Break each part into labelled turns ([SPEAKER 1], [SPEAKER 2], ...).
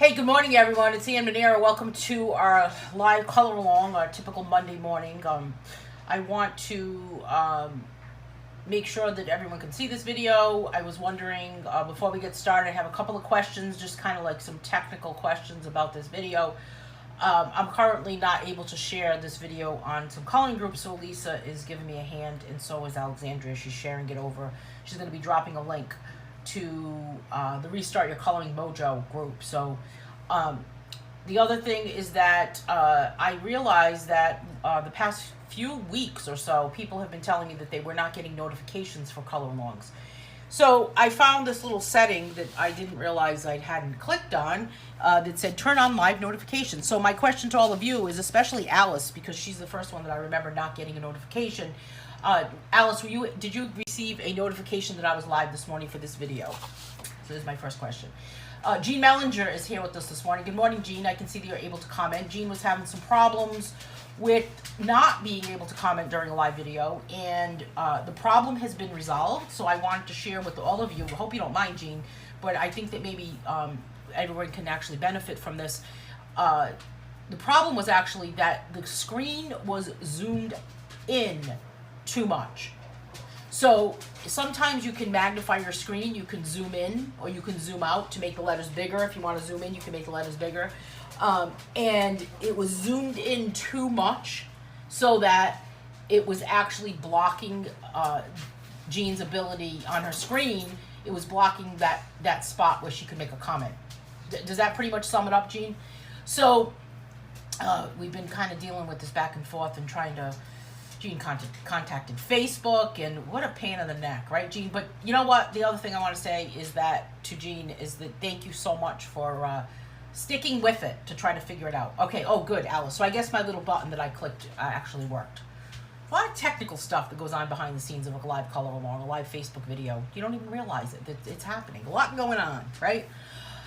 [SPEAKER 1] Hey, good morning, everyone. It's Anne Manera. Welcome to our live color along, our typical Monday morning. I want to make sure that everyone can see this video. I was wondering, before we get started, I have a couple of questions, just kind of like some technical questions about this video. I'm currently not able to share this video on some calling groups, so Lisa is giving me a hand, and so is Alexandria. She's sharing it over. She's going to be dropping a link to the Restart Your Coloring Mojo group. So the other thing is that I realized that the past few weeks or so, people have been telling me that they were not getting notifications for color alongs. So I found this little setting that I didn't realize I hadn't clicked on that said turn on live notifications. So my question to all of you is, especially Alice, because she's the first one that I remember not getting a notification. Alice, did you receive a notification that I was live this morning for this video? So this is my first question. Jean Mellinger is here with us this morning. Good morning, Jean. I can see that you're able to comment. Jean was having some problems with not being able to comment during a live video, and the problem has been resolved. So I wanted to share with all of you. I hope you don't mind, Jean, but I think that maybe everyone can actually benefit from this. The problem was actually that the screen was zoomed in too much. So sometimes you can magnify your screen, you can zoom in or you can zoom out to make the letters bigger. If you want to zoom in, you can make the letters bigger. And it was zoomed in too much so that it was actually blocking Jean's ability on her screen. It was blocking that spot where she could make a comment. Does that pretty much sum it up, Jean? So we've been kind of dealing with this back and forth and trying to... Jean contacted Facebook, and what a pain in the neck, right, Jean? But you know what? The other thing I want to say is that to Jean is that thank you so much for sticking with it to try to figure it out. Okay, oh good, Alice. So I guess my little button that I clicked actually worked. A lot of technical stuff that goes on behind the scenes of a live color along, a live Facebook video. You don't even realize it. It's happening. A lot going on, right?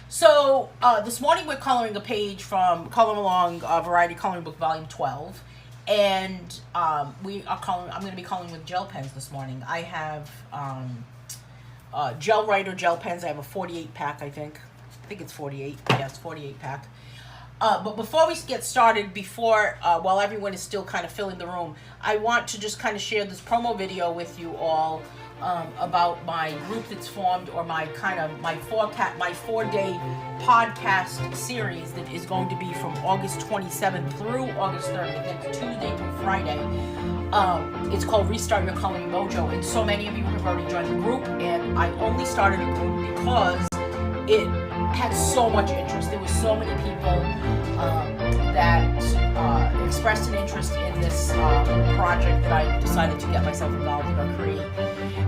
[SPEAKER 1] So this morning we're coloring a page from Color Along Variety Coloring Book Volume 12. And I'm going to be coloring with gel pens this morning. I have Gel Writer gel pens. I have a 48 pack, I think. I think it's 48. Yes, 48 pack. But before we get started, while everyone is still kind of filling the room, I want to just kind of share this promo video with you all about my group that's formed, or my 4-day podcast series that is going to be from August 27th through August 30th. That's Tuesday through Friday. It's called Restart Your Coloring Mojo, and so many of you have already joined the group, and I only started a group because it had so much interest. There were so many people that expressed an interest in this project that I decided to get myself involved in or create.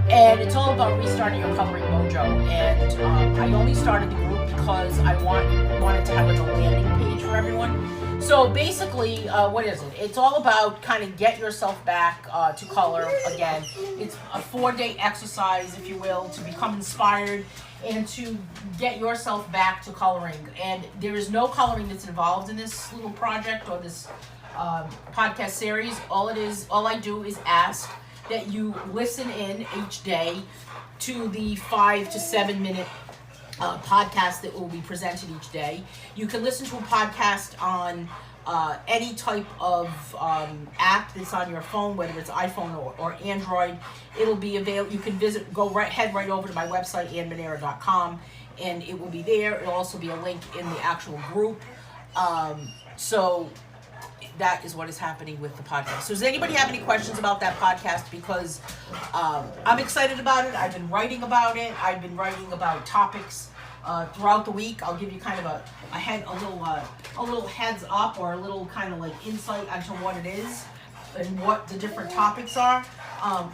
[SPEAKER 1] And it's all about restarting your coloring mojo. And I only started the group because I wanted to have like a landing page for everyone. So basically, what is it? It's all about kind of get yourself back to color again. It's a 4-day exercise, if you will, to become inspired and to get yourself back to coloring. And there is no coloring that's involved in this little project or this podcast series. All I do is ask that you listen in each day to the 5 to 7 minute podcast that will be presented each day. You can listen to a podcast on any type of app that's on your phone, whether it's iPhone or Android. It'll be available. You can head right over to my website, annemanera.com, and it will be there. It'll also be a link in the actual group. So that is what is happening with the podcast. So does anybody have any questions about that podcast? Because I'm excited about it. I've been writing about it. I've been writing about topics throughout the week. I'll give you kind of a little heads up, or a little kind of like insight onto what it is and what the different topics are.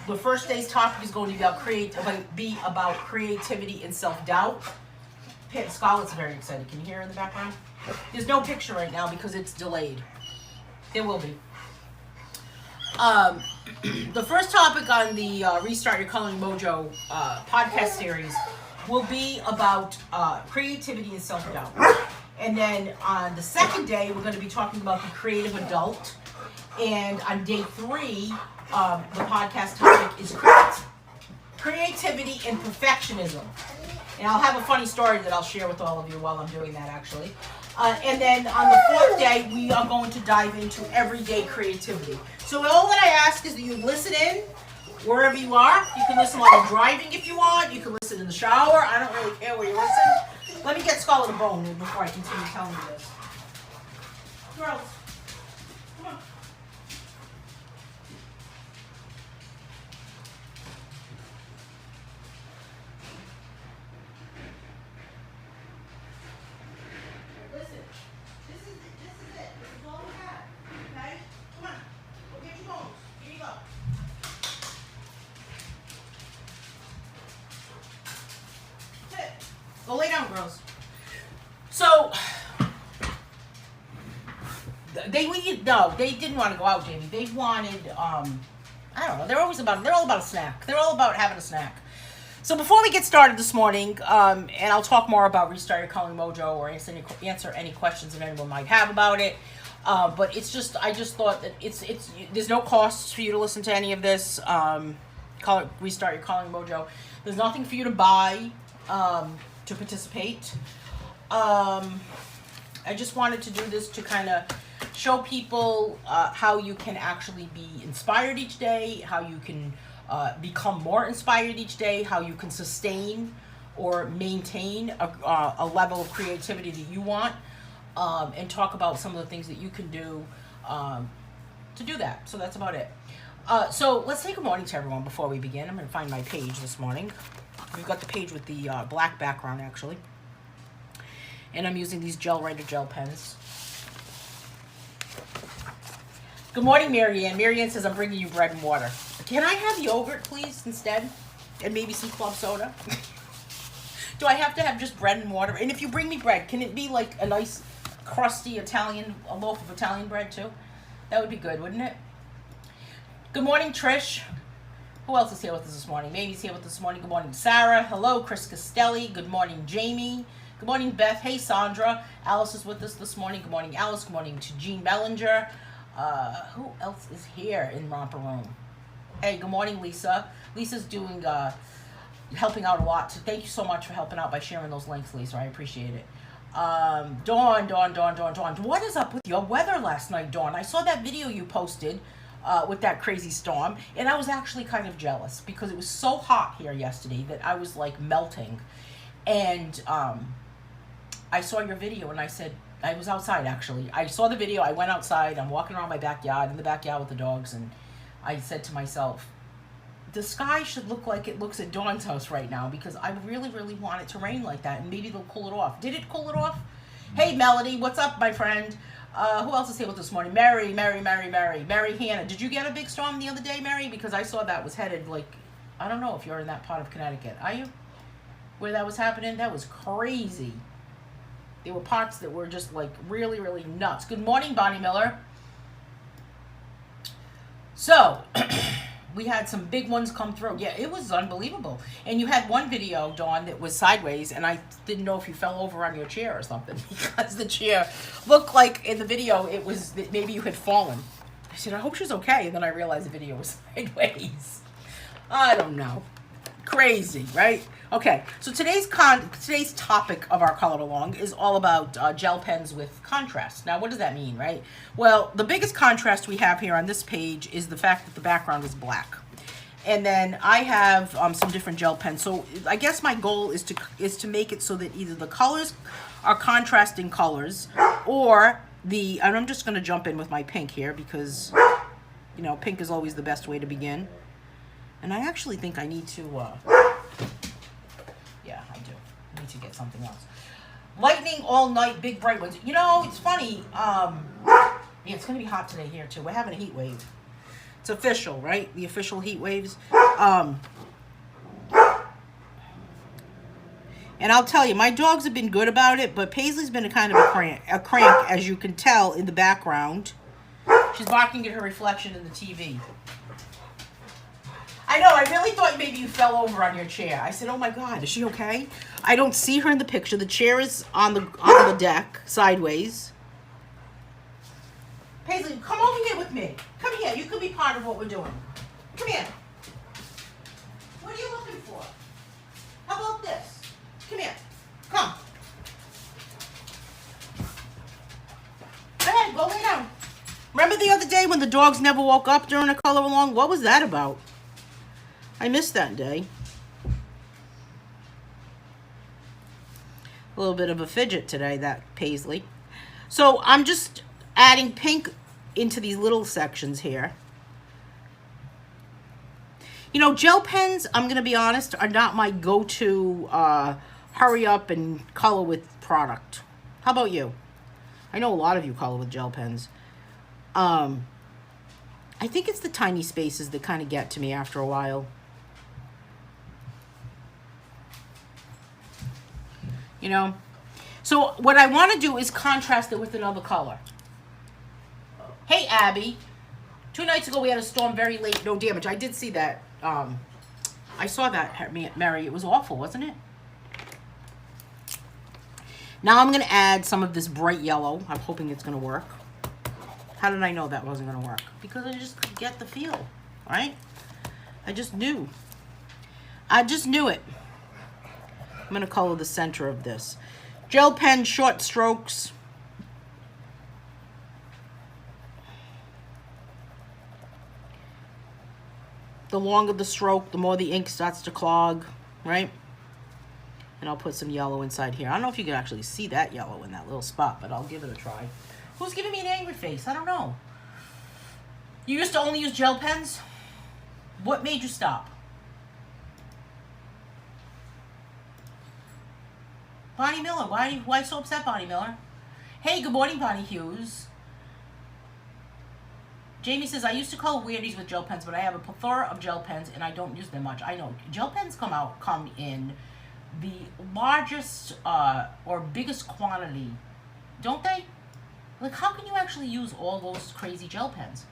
[SPEAKER 1] The first day's topic is going to be about creativity and self-doubt. Scarlett's very excited. Can you hear her in the background? There's no picture right now because it's delayed. There will be. The first topic on the Restart Your Coloring Mojo podcast series will be about creativity and self-doubt. And then on the second day, we're going to be talking about the creative adult. And on day 3, the podcast topic is creativity and perfectionism. And I'll have a funny story that I'll share with all of you while I'm doing that, actually. And then on the fourth day, we are going to dive into everyday creativity. So all that I ask is that you listen in wherever you are. You can listen while you're driving if you want. You can listen in the shower. I don't really care where you listen. Let me get Scarlet a bone before I continue telling you this. Girls, come on. Listen, this is it. This is all we have. Okay? Come on. Go get your bones. Here you go. Sit. Go lay down, girls. So, they didn't want to go out, Jamie. They wanted, I don't know. They're all about a snack. They're all about having a snack. So before we get started this morning, and I'll talk more about Restart Your Coloring Mojo or answer any questions that anyone might have about it. But it's just, I just thought that there's no cost for you to listen to any of this. Restart Your Coloring Mojo. There's nothing for you to buy to participate. I just wanted to do this to kind of show people how you can actually be inspired each day, how you can become more inspired each day, how you can sustain or maintain a level of creativity that you want, and talk about some of the things that you can do to do that. So that's about it. So let's say good morning to everyone before we begin. I'm going to find my page this morning. We've got the page with the black background, actually. And I'm using these Gel Writer gel pens. Good morning, Marianne. Marianne says, I'm bringing you bread and water. Can I have yogurt, please, instead? And maybe some club soda? Do I have to have just bread and water? And if you bring me bread, can it be like a nice, crusty a loaf of Italian bread, too? That would be good, wouldn't it? Good morning, Trish. Who else is here with us this morning? Mamie's here with us this morning. Good morning, Sarah. Hello, Chris Castelli. Good morning, Jamie. Good morning, Beth. Hey, Sandra. Alice is with us this morning. Good morning, Alice. Good morning to Jean Bellinger. Who else is here in Romper Room? Hey, good morning, Lisa. Lisa's doing, helping out a lot. So thank you so much for helping out by sharing those links, Lisa. I appreciate it. Dawn. What is up with your weather last night, Dawn? I saw that video you posted with that crazy storm, and I was actually kind of jealous because it was so hot here yesterday that I was like melting. And I saw your video and I said, I was outside actually. I saw the video, I went outside, I'm walking around my backyard, in the backyard with the dogs, and I said to myself, the sky should look like it looks at Dawn's house right now because I really, really want it to rain like that and maybe they'll cool it off. Did it cool it off? Hey, Melody, what's up, my friend? Who else is here with us this morning? Mary Hannah. Did you get a big storm the other day, Mary? Because I saw that was headed like, I don't know if you're in that part of Connecticut. Are you? Where that was happening? That was crazy. There were parts that were just like really, really nuts. Good morning, Bonnie Miller. So, we had some big ones come through. Yeah, it was unbelievable. And you had one video, Dawn, that was sideways, and I didn't know if you fell over on your chair or something because the chair looked like in the video it was that maybe you had fallen. I said, I hope she's okay. And then I realized the video was sideways. I don't know. Crazy, right? Okay, so today's topic of our color along is all about gel pens with contrast. Now, what does that mean, right? Well, the biggest contrast we have here on this page is the fact that the background is black. And then I have some different gel pens. So I guess my goal is to make it so that either the colors are contrasting colors or and I'm just going to jump in with my pink here because, you know, pink is always the best way to begin. And I actually think I need to, yeah, I do. I need to get something else. Lightning all night, big bright ones. You know, it's funny. Yeah, it's going to be hot today here, too. We're having a heat wave. It's official, right? The official heat waves. And I'll tell you, my dogs have been good about it, but Paisley's been a kind of a crank, as you can tell in the background. She's barking at her reflection in the TV. I know, I really thought maybe you fell over on your chair. I said, oh my God, is she okay? I don't see her in the picture. The chair is on the deck, sideways. Paisley, come over here with me. Come here, you can be part of what we're doing. Come here. What are you looking for? How about this? Come here. Come. Go ahead, go lay down. Remember the other day when the dogs never woke up during a color along? What was that about? I missed that day. A little bit of a fidget today, that Paisley. So I'm just adding pink into these little sections here. You know, gel pens, I'm going to be honest, are not my go-to hurry up and color with product. How about you? I know a lot of you color with gel pens. I think it's the tiny spaces that kind of get to me after a while. You know? So what I want to do is contrast it with another color. Hey, Abby. 2 nights ago we had a storm very late, no damage. I did see that. I saw that, Mary. It was awful, wasn't it? Now I'm going to add some of this bright yellow. I'm hoping it's going to work. How did I know that wasn't going to work? Because I just could get the feel, right? I just knew. I just knew it. I'm going to color the center of this. Gel pen, short strokes. The longer the stroke, the more the ink starts to clog, right? And I'll put some yellow inside here. I don't know if you can actually see that yellow in that little spot, but I'll give it a try. Who's giving me an angry face? I don't know. You used to only use gel pens? What made you stop? Bonnie Miller, why so upset, Bonnie Miller? Hey, good morning, Bonnie Hughes. Jamie says, I used to color weirdies with gel pens, but I have a plethora of gel pens and I don't use them much. I know. Gel pens come in the largest or biggest quantity, don't they? Like, how can you actually use all those crazy gel pens?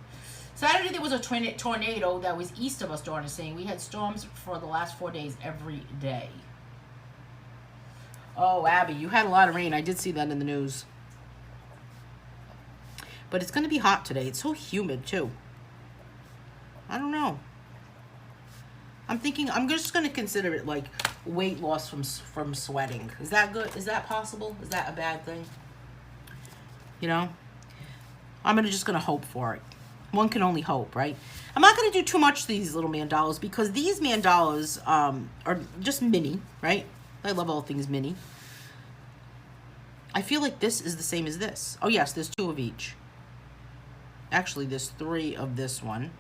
[SPEAKER 1] Saturday there was a tornado that was east of us, Dawn is saying. We had storms for the last 4 days every day. Oh, Abby, you had a lot of rain. I did see that in the news. But it's going to be hot today. It's so humid, too. I don't know. I'm thinking I'm just going to consider it like weight loss from sweating. Is that good? Is that possible? Is that a bad thing? You know? I'm just going to hope for it. One can only hope, right? I'm not going to do too much to these little mandalas because these mandalas are just mini, right? I love all things mini. I feel like this is the same as this. Oh, yes, there's 2 of each. Actually, there's 3 of this one.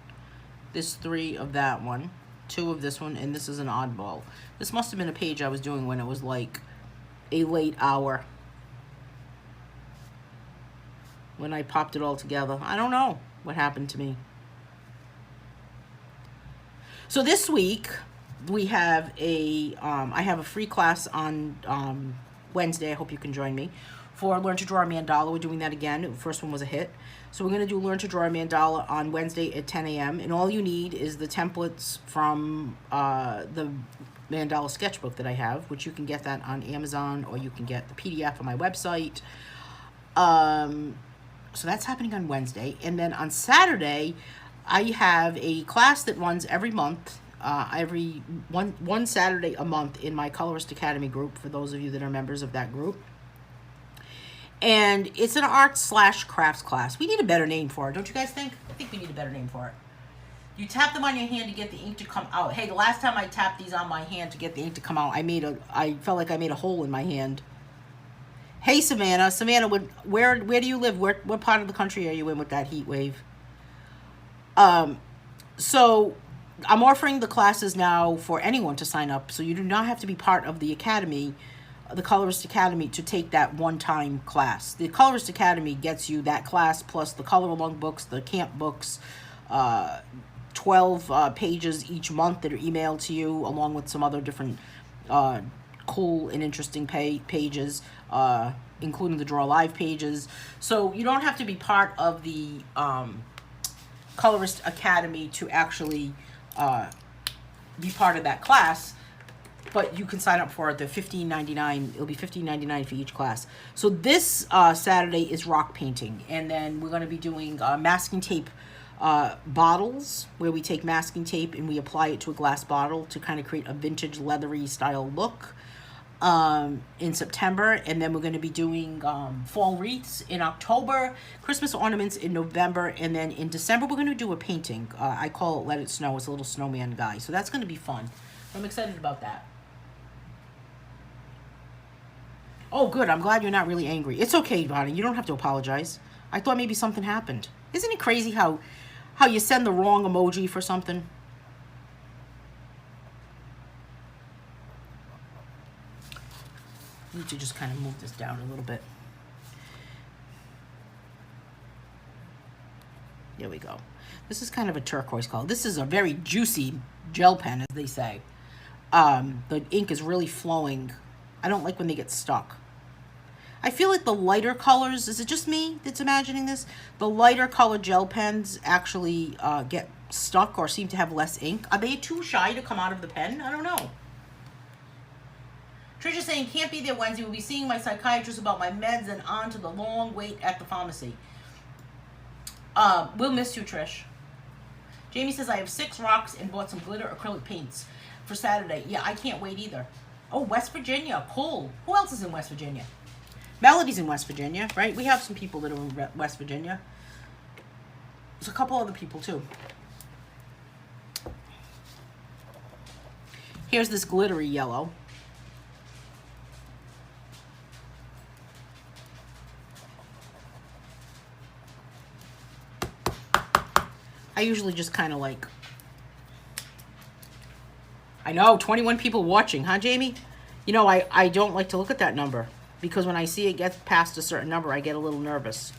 [SPEAKER 1] There's 3 of that one. 2 of this one, and this is an oddball. This must have been a page I was doing when it was like a late hour. When I popped it all together. I don't know what happened to me. So this week, we have I have a free class on Wednesday. I hope you can join me for Learn to Draw a Mandala. We're doing that again. The first one was a hit. So we're going to do Learn to Draw a Mandala on Wednesday at 10 a.m. And all you need is the templates from the mandala sketchbook that I have, which you can get that on Amazon, or you can get the PDF on my website. So that's happening on Wednesday. And then on Saturday, I have a class that runs every month. Every one Saturday a month in my Colorist Academy group, for those of you that are members of that group. And it's an art/crafts class. We need a better name for it, don't you guys think? I think we need a better name for it. You tap them on your hand to get the ink to come out. Hey, the last time I tapped these on my hand to get the ink to come out, I felt like I made a hole in my hand. Hey, Savannah. Savannah, where do you live? What part of the country are you in with that heat wave? So I'm offering the classes now for anyone to sign up, so you do not have to be part of the academy, the Colorist Academy, to take that one-time class. The Colorist Academy gets you that class plus the color along books, the camp books, 12 pages each month that are emailed to you, along with some other different cool and interesting pages, including the Draw Live pages. So you don't have to be part of the Colorist Academy to actually be part of that class, but you can sign up for it. They're $15.99. It'll be $15.99 for each class. So this Saturday is rock painting, and then we're going to be doing masking tape bottles, where we take masking tape and we apply it to a glass bottle to kind of create a vintage leathery style look. in September, and then we're going to be doing fall wreaths in October, Christmas ornaments in November, and then in December we're going to do a painting. I call it Let It Snow. It's a little snowman guy, so that's going to be fun. I'm excited about that. Oh, good. I'm glad you're not really angry. It's okay, Bonnie. You don't have to apologize. I thought maybe something happened. Isn't it crazy how you send the wrong emoji for something? I need to just kind of move this down a little bit. There we go. This is kind of a turquoise color. This is a very juicy gel pen, as they say. The ink is really flowing. I don't like when they get stuck. I feel like the lighter colors, is it just me that's imagining this? The lighter color gel pens actually get stuck or seem to have less ink. Are they too shy to come out of the pen? I don't know. Trisha's saying, can't be there Wednesday. We'll be seeing my psychiatrist about my meds and on to the long wait at the pharmacy. We'll miss you, Trish. Jamie says, I have 6 rocks and bought some glitter acrylic paints for Saturday. Yeah, I can't wait either. Oh, West Virginia. Cool. Who else is in West Virginia? Melody's in West Virginia, right? We have some people that are in West Virginia. There's a couple other people, too. Here's this glittery yellow. I usually just kind of like... I know, 21 people watching, huh, Jamie? You know, I don't like to look at that number, because when I see it gets past a certain number, I get a little nervous.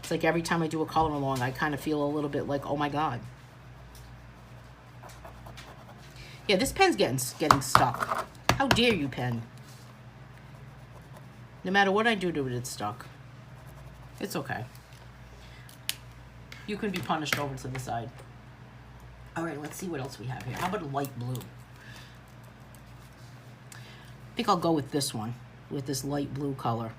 [SPEAKER 1] It's like every time I do a color along, I kind of feel a little bit like, oh my God. Yeah, this pen's getting stuck. How dare you, pen? No matter what I do to it, it's stuck. It's okay. You can be punished over to the side. All right, let's see what else we have here. How about a light blue? I think I'll go with this one, with this light blue color.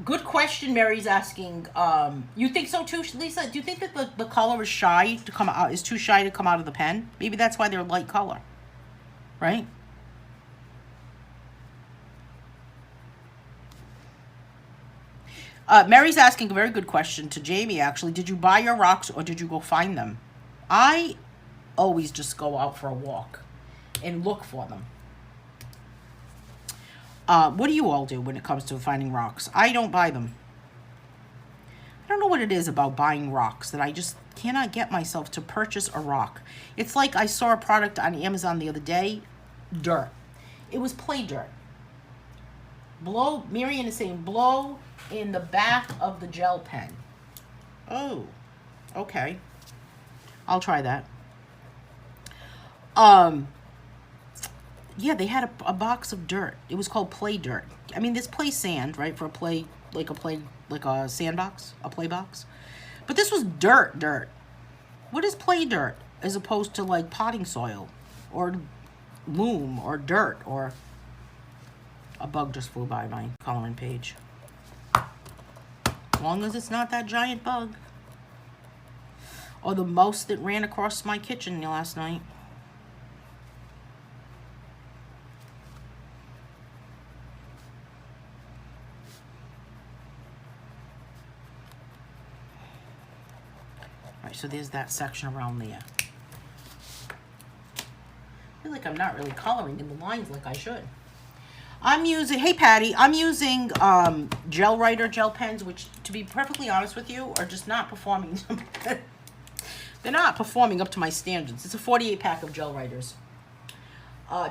[SPEAKER 1] Good question, Mary's asking. You think so too, Lisa? Do you think that the color is shy to come out? Is too shy to come out of the pen? Maybe that's why they're light color, right? Mary's asking a very good question to Jamie, actually. Did you buy your rocks or did you go find them? I always just go out for a walk and look for them. What do you all do when it comes to finding rocks? I don't buy them. I don't know what it is about buying rocks that I just cannot get myself to purchase a rock. It's like I saw a product on Amazon the other day. Dirt. It was play dirt. Blow, Marian is saying, blow in the back of the gel pen. Oh, okay. I'll try that. Yeah, they had a box of dirt. It was called play dirt. I mean, there's play sand, right? For a play, like a sandbox, a play box. But this was dirt. What is play dirt as opposed to like potting soil or loam or dirt or... A bug just flew by my coloring page. As long as it's not that giant bug. Or the mouse that ran across my kitchen last night. Alright, so there's that section around there. I feel like I'm not really coloring in the lines like I should. I'm using, hey Patty, I'm using gel writer gel pens, which, to be perfectly honest with you, are just not performing. They're not performing up to my standards. It's a 48 pack of gel writers.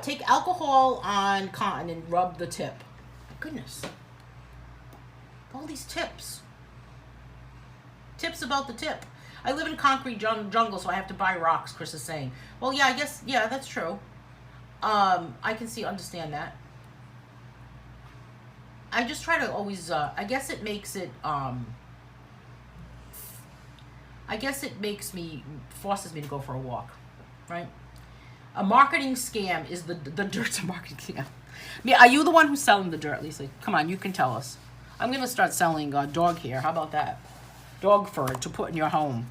[SPEAKER 1] Take alcohol on cotton and rub the tip. My goodness. All these tips. Tips about the tip. I live in concrete jungle, so I have to buy rocks, Chris is saying. Well, yeah, I guess, yeah, that's true. I can understand that. I just try to always, I guess it makes it, forces me to go for a walk, right? A marketing scam is the dirt's a marketing scam. Yeah, are you the one who's selling the dirt, Lisa? Come on, you can tell us. I'm going to start selling dog hair. How about that? Dog fur to put in your home.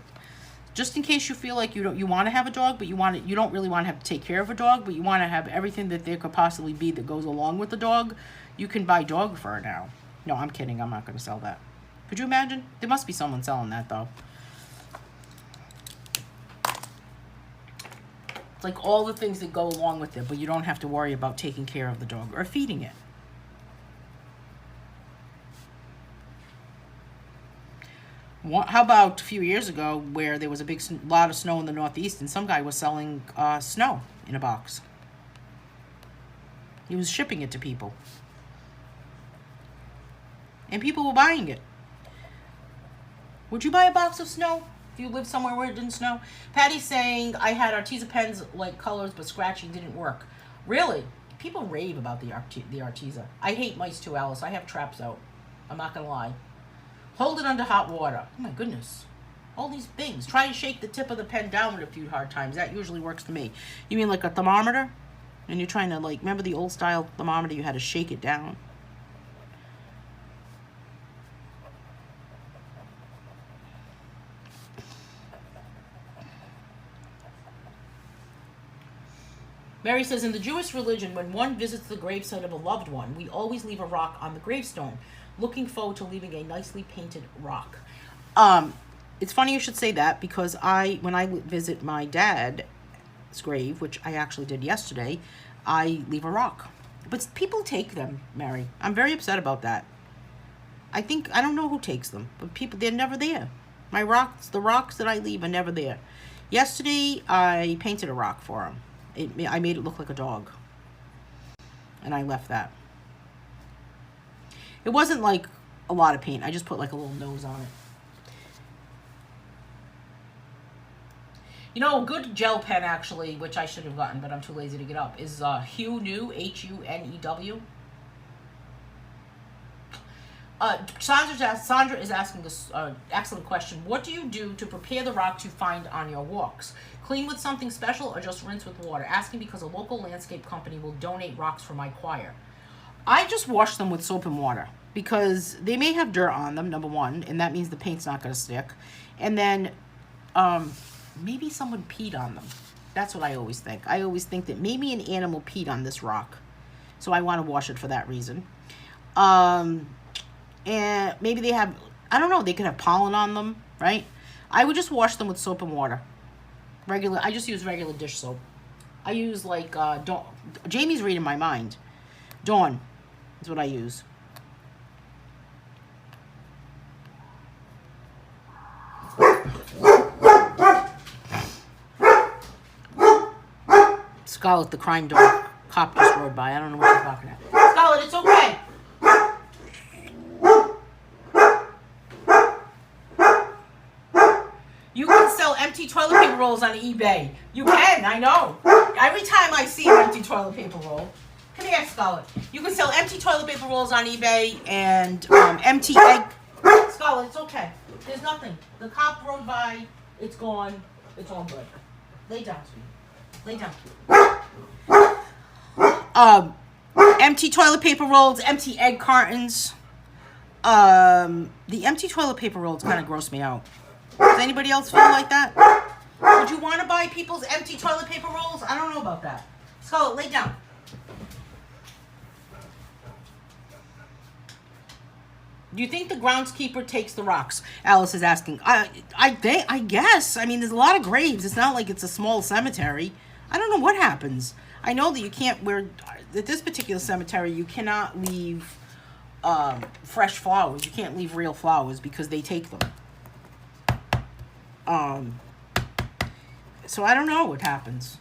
[SPEAKER 1] Just in case you feel like you want to have a dog, but you don't really want to have to take care of a dog, but you want to have everything that there could possibly be that goes along with the dog, you can buy dog fur now. No, I'm kidding. I'm not going to sell that. Could you imagine? There must be someone selling that, though. It's like all the things that go along with it, but you don't have to worry about taking care of the dog or feeding it. How about a few years ago where there was a lot of snow in the Northeast and some guy was selling snow in a box. He was shipping it to people. And people were buying it. Would you buy a box of snow if you lived somewhere where it didn't snow? Patty's saying, I had Arteza pens like colors, but scratching didn't work. Really? People rave about the Arteza. I hate mice too, Alice. I have traps out. I'm not going to lie. Hold it under hot water. Oh my goodness. All these things. Try to shake the tip of the pen down a few hard times. That usually works for me. You mean like a thermometer? And you're trying to, like, remember the old style thermometer? You had to shake it down. Mary says, in the Jewish religion, when one visits the gravesite of a loved one, we always leave a rock on the gravestone. Looking forward to leaving a nicely painted rock. It's funny you should say that, because when I visit my dad's grave, which I actually did yesterday, I leave a rock. But people take them, Mary. I'm very upset about that. I don't know who takes them, but they're never there. The rocks that I leave are never there. Yesterday, I painted a rock for him. I made it look like a dog. And I left that. It wasn't like a lot of paint. I just put like a little nose on it. You know, a good gel pen, actually, which I should have gotten, but I'm too lazy to get up, is Hue New, Hunew. Sandra is asking this excellent question. What do you do to prepare the rocks you find on your walks? Clean with something special or just rinse with water? Asking because a local landscape company will donate rocks for my choir. I just wash them with soap and water because they may have dirt on them, number one, and that means the paint's not going to stick. And then maybe someone peed on them. That's what I always think. I always think that maybe an animal peed on this rock. So I want to wash it for that reason. And maybe they have, I don't know, they could have pollen on them, right? I would just wash them with soap and water. I just use regular dish soap. I use like, Jamie's reading my mind. Dawn is what I use. Scarlet, the crime dog. Cop just rode by. I don't know what you're talking about. Scarlet, it's okay. You can sell empty toilet paper rolls on eBay. You can, I know. Every time I see an empty toilet paper roll. Come here, Scarlet. You can sell empty toilet paper rolls on eBay and empty egg. Scarlet, it's okay. There's nothing. The cop rode by. It's gone. It's all good. Lay down, sweetie. Lay down. Empty toilet paper rolls, empty egg cartons. The empty toilet paper rolls kind of gross me out. Does anybody else feel like that? Would you want to buy people's empty toilet paper rolls? I don't know about that. Scarlet, lay down. Do you think the groundskeeper takes the rocks? Alice is asking. I guess. I mean, there's a lot of graves. It's not like it's a small cemetery. I don't know what happens. I know that you can't, at this particular cemetery, you cannot leave fresh flowers. You can't leave real flowers because they take them. So I don't know what happens.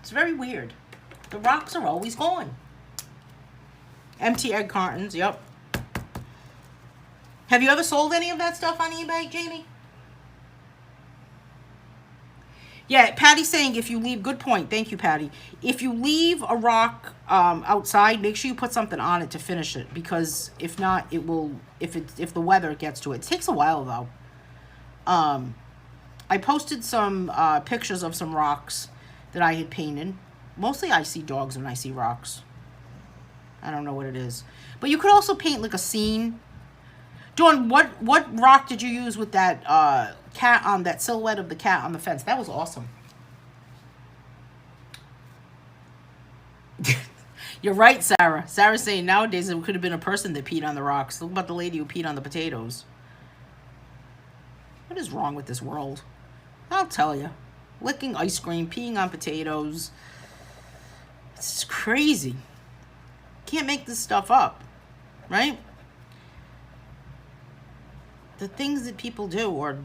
[SPEAKER 1] It's very weird. The rocks are always gone. Empty egg cartons, yep. Have you ever sold any of that stuff on eBay, Jamie? Yeah, Patty's saying if you leave, good point. Thank you, Patty. If you leave a rock outside, make sure you put something on it to finish it, because if not, it will, if the weather gets to it. It takes a while, though. I posted some pictures of some rocks that I had painted. Mostly I see dogs when I see rocks. I don't know what it is. But you could also paint like a scene Dawn, what rock did you use with that cat on that silhouette of the cat on the fence? That was awesome. You're right, Sarah. Sarah's saying nowadays it could have been a person that peed on the rocks. Look about the lady who peed on the potatoes. What is wrong with this world? I'll tell you. Licking ice cream, peeing on potatoes. It's crazy. Can't make this stuff up, right? The things that people do, or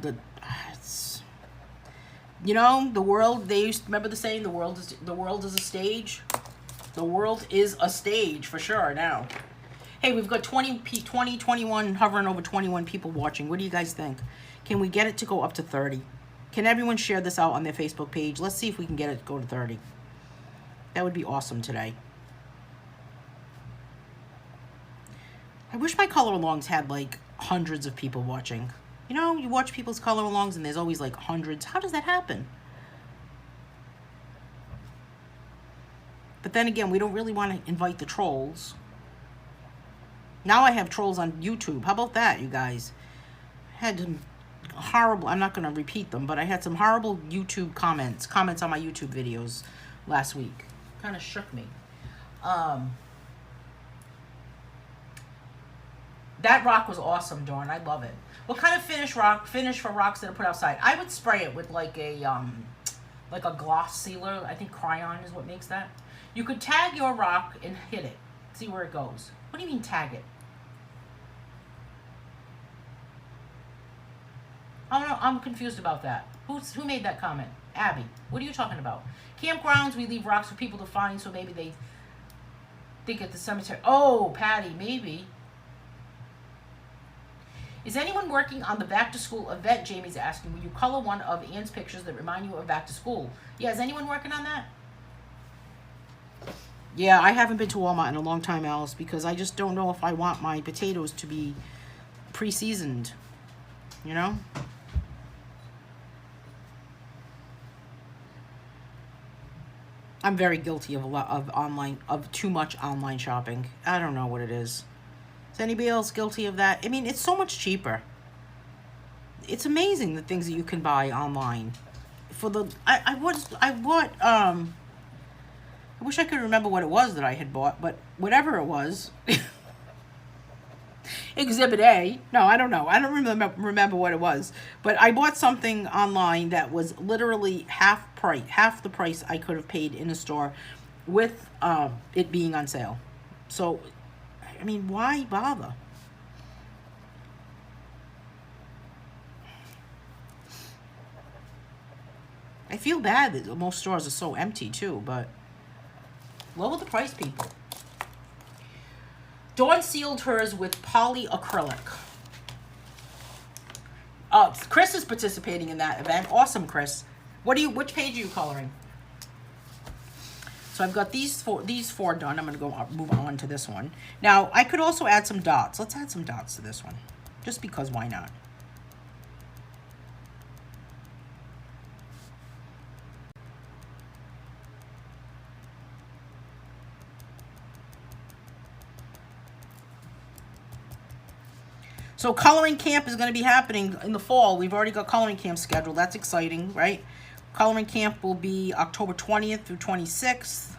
[SPEAKER 1] you know, the world. They used to, remember the saying, the world is a stage. The world is a stage for sure now. Hey, we've got 21, hovering over 21 people watching. What do you guys think? Can we get it to go up to 30? Can everyone share this out on their Facebook page? Let's see if we can get it to go to 30. That would be awesome today. I wish my color-alongs had like hundreds of people watching. You know, you watch people's color-alongs and there's always like hundreds. How does that happen? But then again, we don't really want to invite the trolls. Now I have trolls on YouTube. How about that, you guys? I had some horrible, I'm not going to repeat them, but I had some horrible YouTube comments on my YouTube videos last week. Kind of shook me. That rock was awesome, Dawn. I love it. What kind of finish for rocks that are put outside? I would spray it with like a gloss sealer. I think Crayon is what makes that. You could tag your rock and hit it. See where it goes. What do you mean tag it? I don't know. I'm confused about that. Who made that comment? Abby. What are you talking about? Campgrounds, we leave rocks for people to find, so maybe they think at the cemetery. Oh, Patty, maybe. Is anyone working on the back to school event? Jamie's asking. Will you color one of Anne's pictures that remind you of back to school? Yeah, is anyone working on that? Yeah, I haven't been to Walmart in a long time, Alice, because I just don't know if I want my potatoes to be pre-seasoned. You know? I'm very guilty of a lot of too much online shopping. I don't know what it is. Is anybody else guilty of that? I mean, it's so much cheaper. It's amazing the things that you can buy online. For the I wish I could remember what it was that I had bought, but whatever it was. Exhibit A. No, I don't know. I don't remember what it was. But I bought something online that was literally half the price I could have paid in a store with it being on sale. So, I mean, why bother? I feel bad that most stores are so empty too, but lower the price, people. Dawn sealed hers with polyacrylic. Chris is participating in that event. Awesome, Chris. Which page are you coloring? So I've got these four done. I'm going to move on to this one. Now, I could also add some dots. Let's add some dots to this one. Just because, why not? So coloring camp is going to be happening in the fall. We've already got coloring camp scheduled. That's exciting, right? Coloring camp will be October 20th through 26th.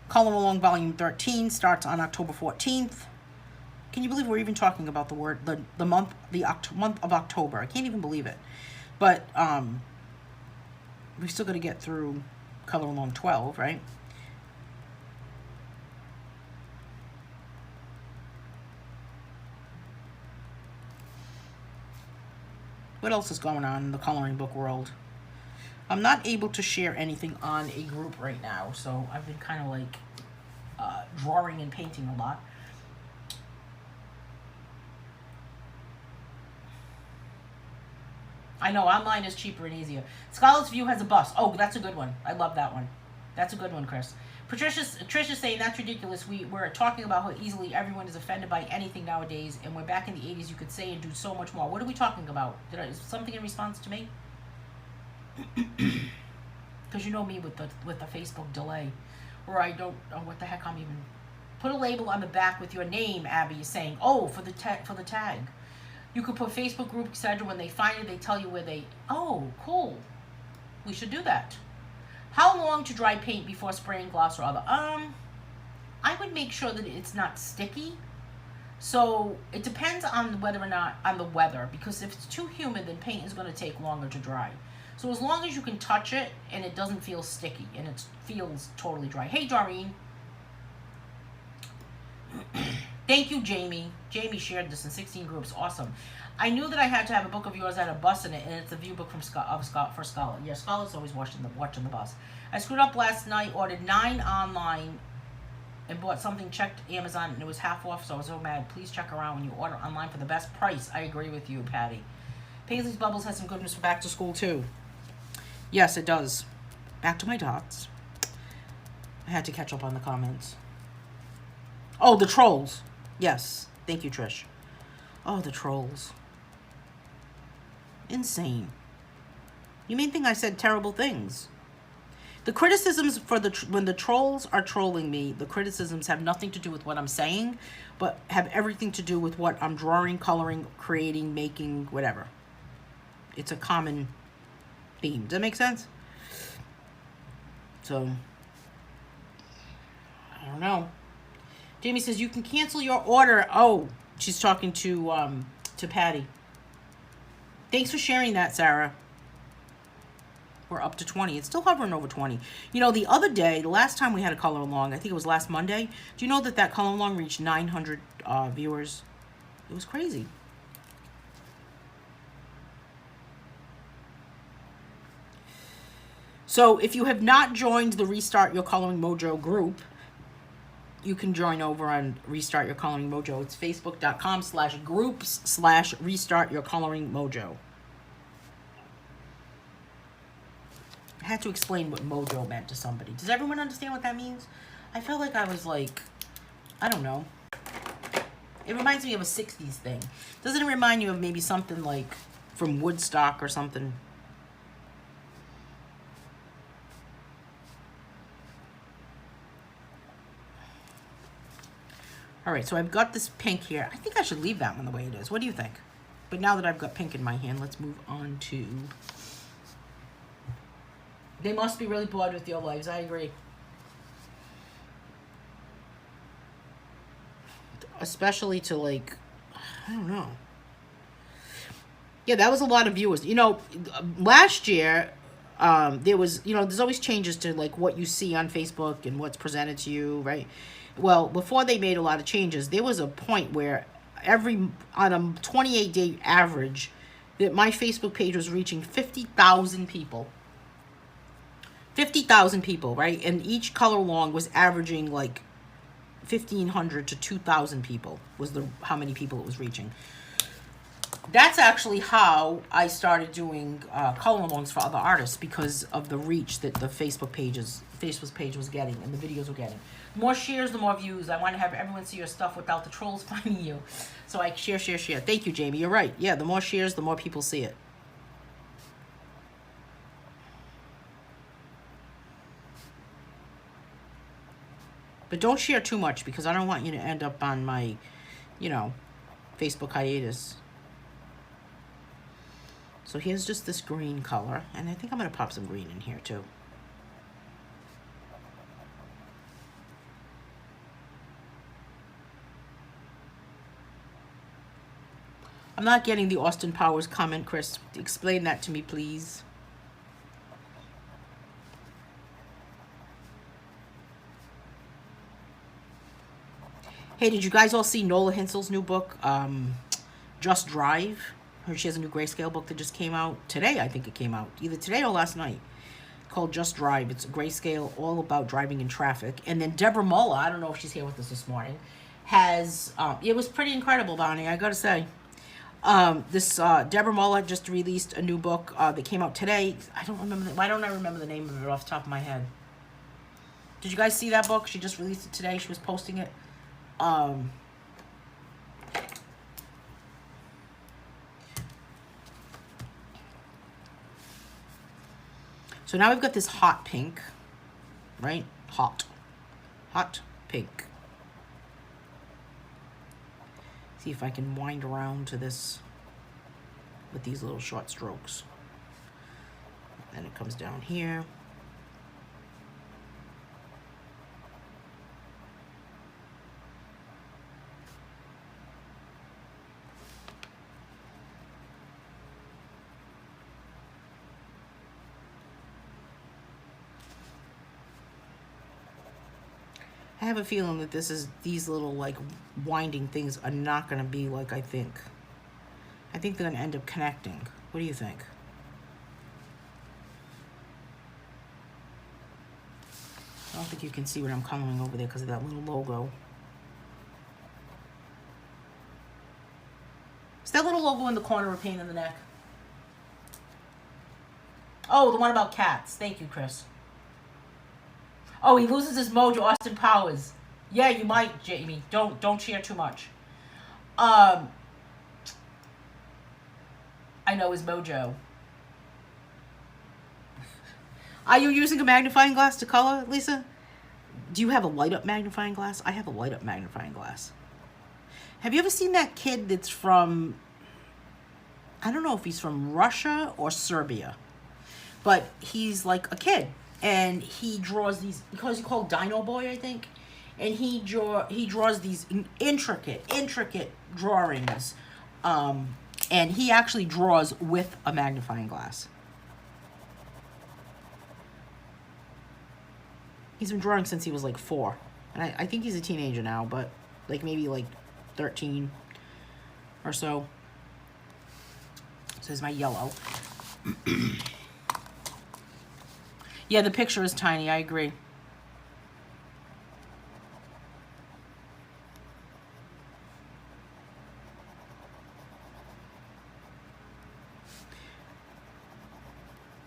[SPEAKER 1] Color Along Volume 13 starts on October 14th. Can you believe we're even talking about the month of October? I can't even believe it. But we're still going to get through Color Along 12, right? What else is going on in the coloring book world? I'm not able to share anything on a group right now, so I've been kind of like drawing and painting a lot. I know, online is cheaper and easier. Scarlett's View has a bus. Oh, that's a good one. I love that one. That's a good one, Chris. Patricia's saying that's ridiculous. We're talking about how easily everyone is offended by anything nowadays, and we're back in the 80s. You could say and do so much more. What are we talking about? Is something in response to me? Because you know me with the Facebook delay, where I don't know what the heck I'm even. Put a label on the back with your name, Abby is saying. Oh, for the tag. You could put Facebook group, etc. When they find it, they tell you where they, oh, cool. We should do that. How long to dry paint before spraying gloss or other? I would make sure that it's not sticky. So it depends on whether or not, on the weather, because if it's too humid, then paint is going to take longer to dry. So as long as you can touch it and it doesn't feel sticky and it feels totally dry. Hey, Doreen. Thank you, Jamie. Jamie shared this in 16 groups. Awesome. I knew that I had to have a book of yours that had a bus in it, and it's a view book from for Scarlett. Yeah, Scarlett's always watching the bus. I screwed up last night, ordered 9 online, and bought something, checked Amazon, and it was half off, so I was so mad. Please check around when you order online for the best price. I agree with you, Patty. Paisley's Bubbles has some goodness for back to school, too. Yes, it does. Back to my dots. I had to catch up on the comments. Oh, the trolls. Yes. Thank you, Trish. Oh, the trolls. Insane. You may think I said terrible things. The criticisms for when the trolls are trolling me, the criticisms have nothing to do with what I'm saying, but have everything to do with what I'm drawing, coloring, creating, making, whatever. It's a common theme. Does that make sense? So, I don't know. Jamie says you can cancel your order. Oh, she's talking to Patty. Thanks for sharing that, Sarah. We're up to 20. It's still hovering over 20. You know, the other day, the last time we had a color along, I think it was last Monday. Do you know that color along reached 900 viewers? It was crazy. So if you have not joined the Restart Your Coloring Mojo group, you can join over on Restart Your Coloring Mojo. It's facebook.com/groups/Restart Your Coloring Mojo. I had to explain what mojo meant to somebody. Does everyone understand what that means? I felt like I was like, I don't know. It reminds me of a 60s thing. Doesn't it remind you of maybe something like from Woodstock or something? All right, so I've got this pink here. I think I should leave that one the way it is. What do you think? But now that I've got pink in my hand, let's move on to... They must be really bored with your lives. I agree. Especially to, like, I don't know. Yeah, that was a lot of viewers. You know, last year, there was, you know, there's always changes to, like, what you see on Facebook and what's presented to you, right? Well, before they made a lot of changes, there was a point where on a 28-day average, that my Facebook page was reaching 50,000 people. 50,000 people, right? And each color along was averaging like 1,500 to 2,000 people was how many people it was reaching. That's actually how I started doing color alongs for other artists, because of the reach that the Facebook page was getting and the videos were getting. The more shares, the more views. I want to have everyone see your stuff without the trolls finding you. So I share. Thank you, Jamie. You're right. Yeah, the more shares, the more people see it. But don't share too much, because I don't want you to end up on my, you know, Facebook hiatus. So here's just this green color, and I think I'm going to pop some green in here too. I'm not getting the Austin Powers comment, Chris. Explain that to me, please. Hey, did you guys all see Nola Hinsel's new book, Just Drive? She has a new grayscale book that just came out today. I think it came out either today or last night, called Just Drive. It's a grayscale all about driving in traffic. And then Deborah Muller, I don't know if she's here with us this morning, has, it was pretty incredible, Bonnie, I gotta say. Deborah Muller just released a new book that came out today. Why don't I remember the name of it off the top of my head? Did you guys see that book? She just released it today. She was posting it. So now we've got this hot pink, right? Hot pink. See if I can wind around to this. with these little short strokes. And it comes down here. I have a feeling that these little like winding things are not going to be like I think. I think they're going to end up connecting. What do you think? I don't think you can see what I'm coloring over there because of that little logo. Is that little logo in the corner a pain in the neck? Oh, the one about cats. Thank you, Chris. Oh, he loses his mojo, Austin Powers. Yeah, you might, Jamie. Don't share too much. I know his mojo. Are you using a magnifying glass to color, Lisa? Do you have a light up magnifying glass? I have a light up magnifying glass. Have you ever seen that kid that's from, I don't know if he's from Russia or Serbia, but he's like a kid. And he draws these, because he's called Dino Boy, I think. And he draws these intricate drawings. And he actually draws with a magnifying glass. He's been drawing since he was like 4. And I think he's a teenager now, but like maybe like 13 or so. So here's my yellow. Yeah, the picture is tiny. I agree.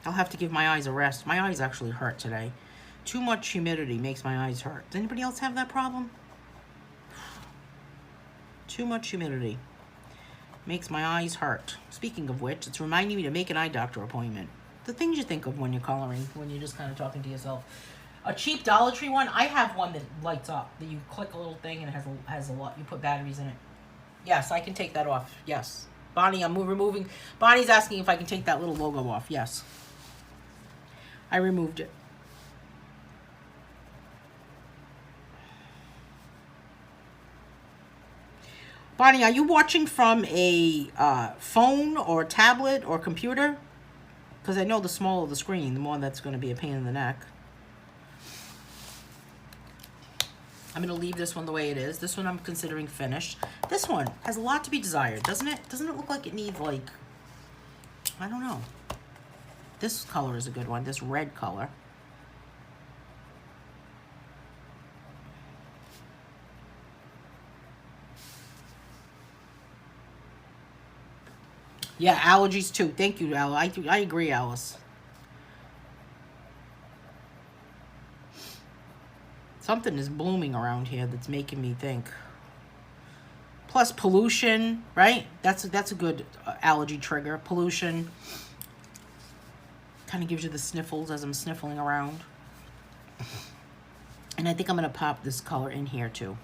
[SPEAKER 1] I'll have to give my eyes a rest. My eyes actually hurt today. Too much humidity makes my eyes hurt. Does anybody else have that problem? Too much humidity makes my eyes hurt. Speaking of which, it's reminding me to make an eye doctor appointment. The things you think of when you're coloring, when you're just kind of talking to yourself. A cheap Dollar Tree one, I have one that lights up, that you click a little thing and it has a lot, you put batteries in it. Yes, I can take that off. Yes. Bonnie, I'm removing, Bonnie's asking if I can take that little logo off. Yes. I removed it. Bonnie, are you watching from a phone or tablet or computer? Because I know the smaller the screen, the more that's going to be a pain in the neck. I'm going to leave this one the way it is. This one I'm considering finished. This one has a lot to be desired, doesn't it? Doesn't it look like it needs, like, I don't know. This color is a good one, this red color. Yeah, allergies too. Thank you, Alice. I agree, Alice. Something is blooming around here that's making me think. Plus pollution, right? That's a good allergy trigger. Pollution kind of gives you the sniffles as I'm sniffling around. And I think I'm going to pop this color in here too.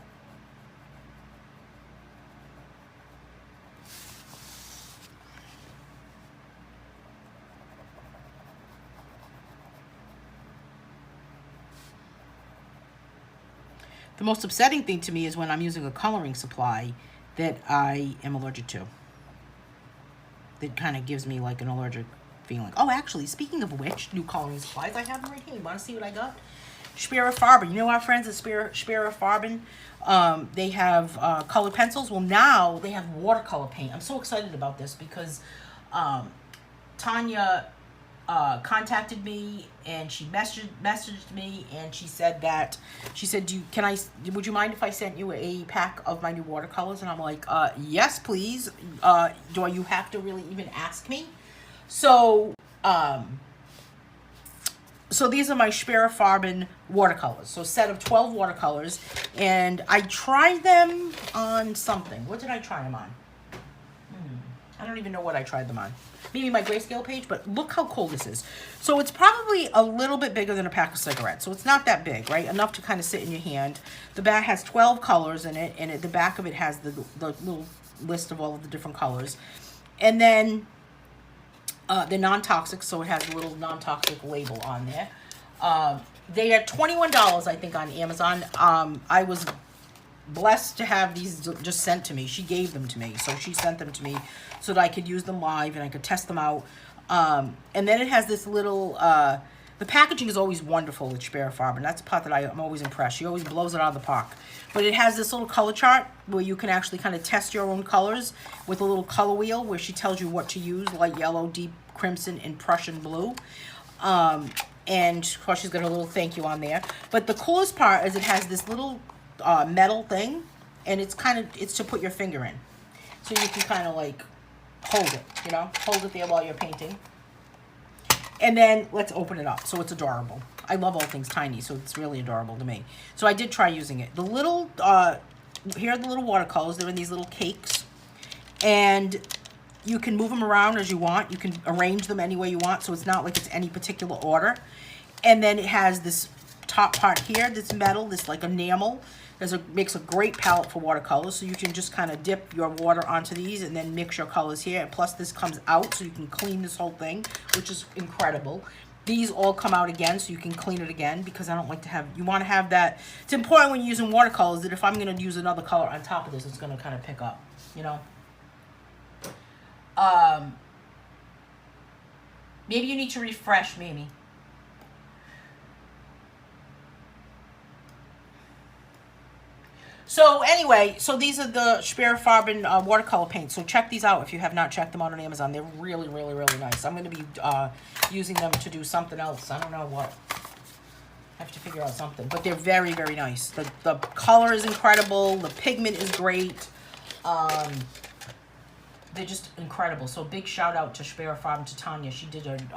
[SPEAKER 1] The most upsetting thing to me is when I'm using a coloring supply that I am allergic to. That kind of gives me like an allergic feeling. Oh, actually, speaking of which, new coloring supplies, I have them right here. You want to see what I got? Spear Farben. You know our friends at Spear Farben? They have colored pencils. Well, now they have watercolor paint. I'm so excited about this because Tanya contacted me and she messaged me and she said would you mind if I sent you a pack of my new watercolors? And I'm like, yes, please. Do you have to really even ask me? So these are my Speer Farben watercolors. So a set of 12 watercolors, and I tried them on something. What did I try them on? I don't even know what I tried them on. Maybe my grayscale page, but look how cool this is. So it's probably a little bit bigger than a pack of cigarettes. So it's not that big, right? Enough to kind of sit in your hand. The back has 12 colors in it, and the back of it has the little list of all of the different colors. And then They're non-toxic, so it has a little non-toxic label on there. They are $21, I think, on Amazon. I was blessed to have these just sent to me. She gave them to me, so she sent them to me so that I could use them live and I could test them out. And then it has this little, the packaging is always wonderful with Sperrfarben. That's the part that I'm always impressed. She always blows it out of the park. But it has this little color chart where you can actually kind of test your own colors with a little color wheel where she tells you what to use, light yellow, deep crimson, and Prussian blue. And of course she's got a little thank you on there. But the coolest part is it has this little metal thing, and it's to put your finger in. So you can kind of like hold it, you know, hold it there while you're painting. And then let's open it up. So it's adorable. I love all things tiny, so it's really adorable to me. So I did try using it. The little, here are the little watercolors. They're in these little cakes. And you can move them around as you want. You can arrange them any way you want, so it's not like it's any particular order. And then it has this top part here, this metal, this like enamel. Makes a great palette for watercolors, so you can just kind of dip your water onto these and then mix your colors here. And plus this comes out, so you can clean this whole thing, which is incredible. These all come out again, so you can clean it again, because I don't like to have, you want to have that. It's important when you're using watercolors that if I'm going to use another color on top of this, it's going to kind of pick up, you know. Maybe you need to refresh, maybe. So anyway, so these are the Sperrfarben watercolor paints. So check these out if you have not checked them out on Amazon. They're really, really, really nice. I'm going to be using them to do something else. I don't know what. I have to figure out something. But they're very, very nice. The color is incredible. The pigment is great. They're just incredible. So big shout out to Sperrfarben, to Tanya. She did an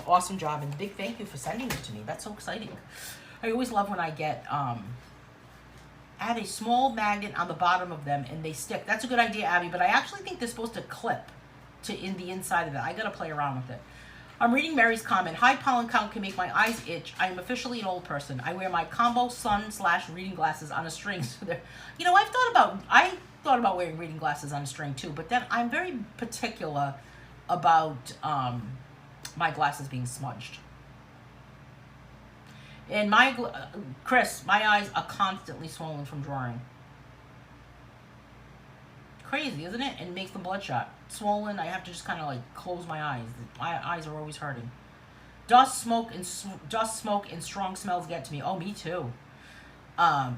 [SPEAKER 1] awesome job. And big thank you for sending it to me. That's so exciting. I always love when I get... add a small magnet on the bottom of them and they stick. That's a good idea, Abby, but I actually think they're supposed to clip in the inside of it. I gotta play around with it. I'm reading Mary's comment. High pollen count can make my eyes itch. I am officially an old person. I wear my combo sun/reading glasses on a string. So you know, I thought about wearing reading glasses on a string too, but then I'm very particular about my glasses being smudged. And Chris, my eyes are constantly swollen from drawing. Crazy, isn't it? And it makes them bloodshot. Swollen, I have to just kind of like close my eyes. My eyes are always hurting. Dust, smoke, and strong smells get to me. Oh, me too.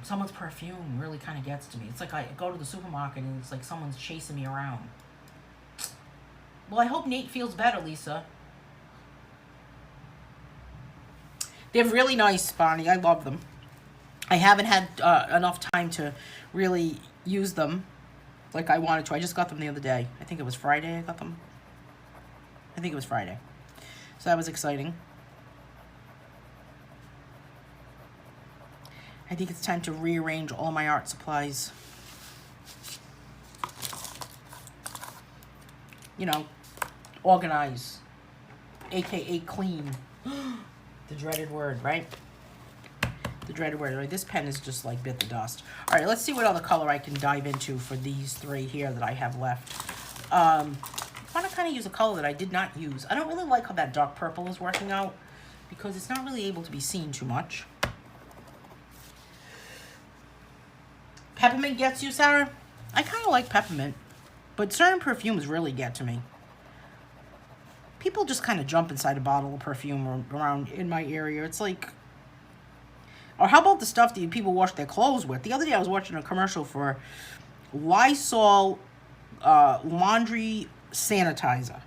[SPEAKER 1] Someone's perfume really kind of gets to me. It's like I go to the supermarket and it's like someone's chasing me around. Well, I hope Nate feels better, Lisa. They're really nice, Bonnie. I love them. I haven't had enough time to really use them like I wanted to. I just got them the other day. I think it was Friday I got them. I think it was Friday. So that was exciting. I think it's time to rearrange all my art supplies. You know, organize, aka clean. The dreaded word, right? The dreaded word. Right? This pen is just like bit the dust. All right, let's see what other color I can dive into for these three here that I have left. I want to kind of use a color that I did not use. I don't really like how that dark purple is working out because it's not really able to be seen too much. Peppermint gets you, Sarah? I kind of like peppermint, but certain perfumes really get to me. People just kind of jump inside a bottle of perfume around in my area. It's like, or how about the stuff that people wash their clothes with? The other day I was watching a commercial for Lysol laundry sanitizer.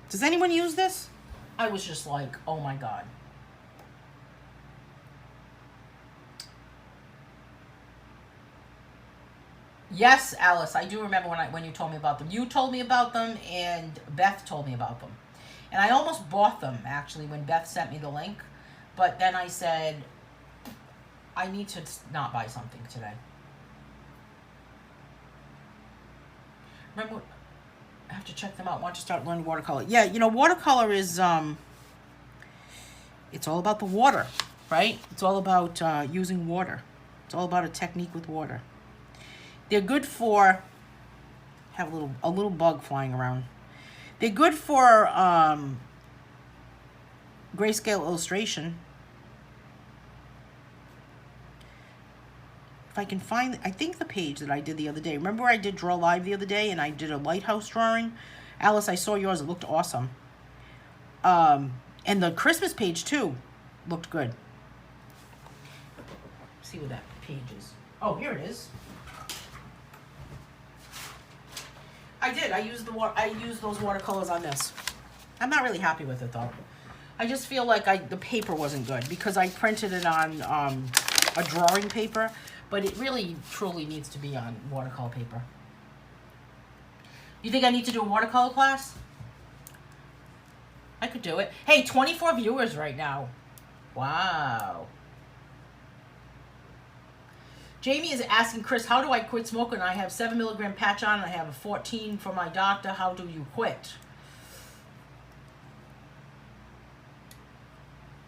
[SPEAKER 1] Does anyone use this? I was just like, oh my God. Yes, Alice, I do remember when you told me about them. You told me about them, and Beth told me about them. And I almost bought them, actually, when Beth sent me the link. But then I said, I need to not buy something today. Remember, I have to check them out. I want to start learning watercolor. Yeah, you know, watercolor is, it's all about the water, right? It's all about using water. It's all about a technique with water. They're good for, have a little bug flying around. They're good for grayscale illustration. If I can find, I think the page that I did the other day. Remember I did Draw Live the other day and I did a lighthouse drawing? Alice, I saw yours. It looked awesome. And the Christmas page, too, looked good. Let's see what that page is. Oh, here it is. I did. I used those watercolors on this. I'm not really happy with it, though. I just feel like the paper wasn't good because I printed it on a drawing paper. But it really, truly needs to be on watercolor paper. You think I need to do a watercolor class? I could do it. Hey, 24 viewers right now. Wow. Jamie is asking Chris, how do I quit smoking? I have 7 milligram patch on and I have a 14 from my doctor. How do you quit?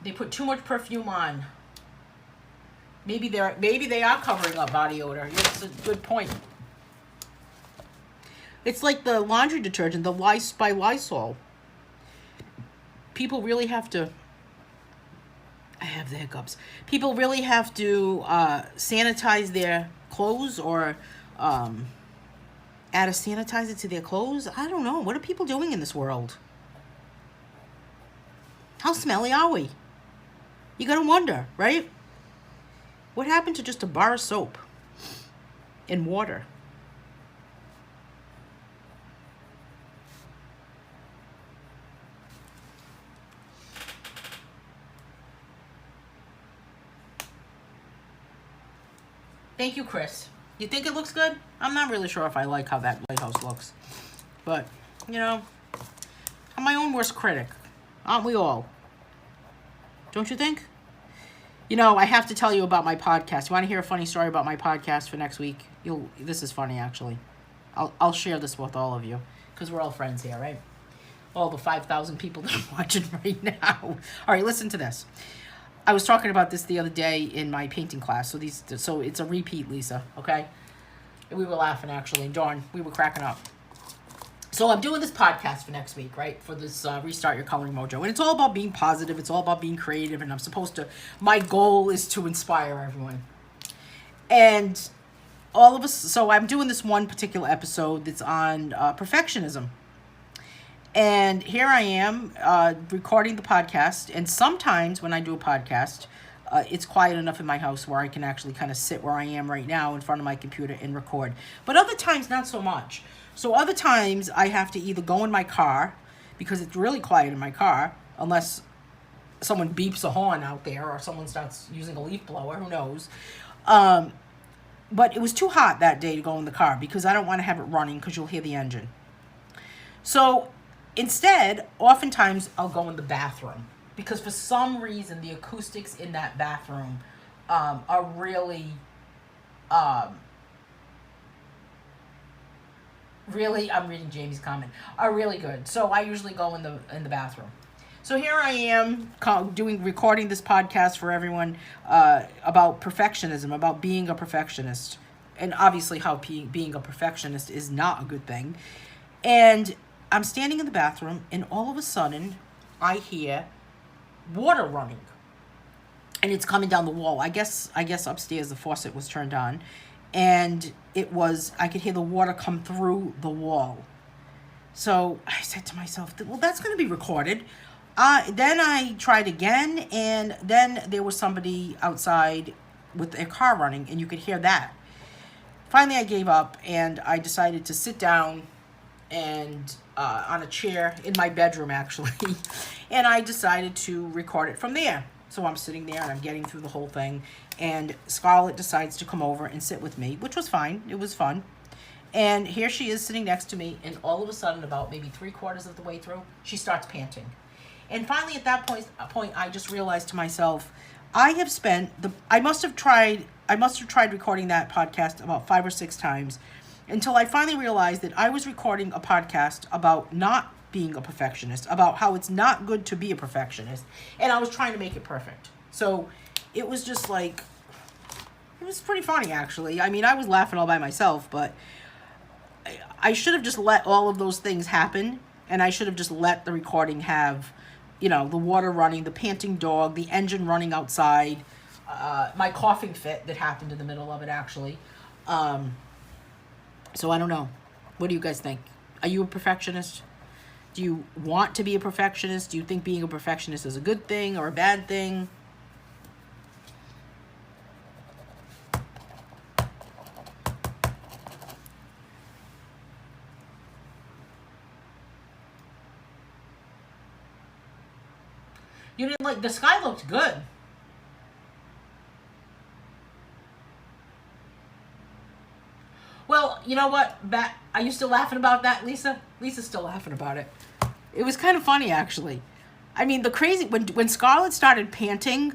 [SPEAKER 1] They put too much perfume on. Maybe they are covering up body odor. That's a good point. It's like the laundry detergent, the Lice by Lysol. People really have to. I have the hiccups. People really have to sanitize their clothes or add a sanitizer to their clothes. I don't know. What are people doing in this world? How smelly are we? You gotta wonder, right? What happened to just a bar of soap and water? Thank you, Chris. You think it looks good? I'm not really sure if I like how that lighthouse looks. But, you know, I'm my own worst critic. Aren't we all? Don't you think? You know, I have to tell you about my podcast. You want to hear a funny story about my podcast for next week? This is funny, actually. I'll share this with all of you because we're all friends here, right? All the 5,000 people that are watching right now. All right, listen to this. I was talking about this the other day in my painting class. So it's a repeat, Lisa. Okay, and we were laughing actually. Dawn, we were cracking up. So I'm doing this podcast for next week, right? For this Restart Your Coloring Mojo. And it's all about being positive. It's all about being creative. And my goal is to inspire everyone. And so I'm doing this one particular episode that's on perfectionism. And here I am recording the podcast. And sometimes when I do a podcast, it's quiet enough in my house where I can actually kind of sit where I am right now in front of my computer and record. But other times, not so much. So other times I have to either go in my car because it's really quiet in my car, unless someone beeps a horn out there or someone starts using a leaf blower, who knows. But it was too hot that day to go in the car because I don't want to have it running because you'll hear the engine. So instead, oftentimes I'll go in the bathroom because for some reason the acoustics in that bathroom are really... I'm reading Jamie's comment, are really good. So I usually go in the bathroom. So here I am recording this podcast for everyone about perfectionism, about being a perfectionist. And obviously how being a perfectionist is not a good thing. And I'm standing in the bathroom and all of a sudden I hear water running. And it's coming down the wall. I guess upstairs the faucet was turned on. And I could hear the water come through the wall. So I said to myself, well, that's going to be recorded. Then I tried again, and then there was somebody outside with their car running, and you could hear that. Finally, I gave up, and I decided to sit down and on a chair in my bedroom, actually, and I decided to record it from there. So I'm sitting there, and I'm getting through the whole thing, and Scarlett decides to come over and sit with me, which was fine. It was fun. And here she is sitting next to me, and all of a sudden, about maybe 3/4 of the way through, she starts panting. And finally, at that point, I just realized to myself, I must have tried recording that podcast about 5 or 6 times until I finally realized that I was recording a podcast about not being a perfectionist, about how it's not good to be a perfectionist, and I was trying to make it perfect. So it was just like, it was pretty funny, actually. I mean, I was laughing all by myself, but I should have just let all of those things happen And I should have just let the recording have, you know, the water running, the panting dog, the engine running outside, my coughing fit that happened in the middle of it, actually. So I don't know. What do you guys think? Are you a perfectionist? Do you want to be a perfectionist? Do you think being a perfectionist is a good thing or a bad thing? You didn't like, the sky looked good. Well, you know what? Are you still laughing about that, Lisa? Lisa's still laughing about it. It was kind of funny, actually. I mean, the crazy, when Scarlett started panting,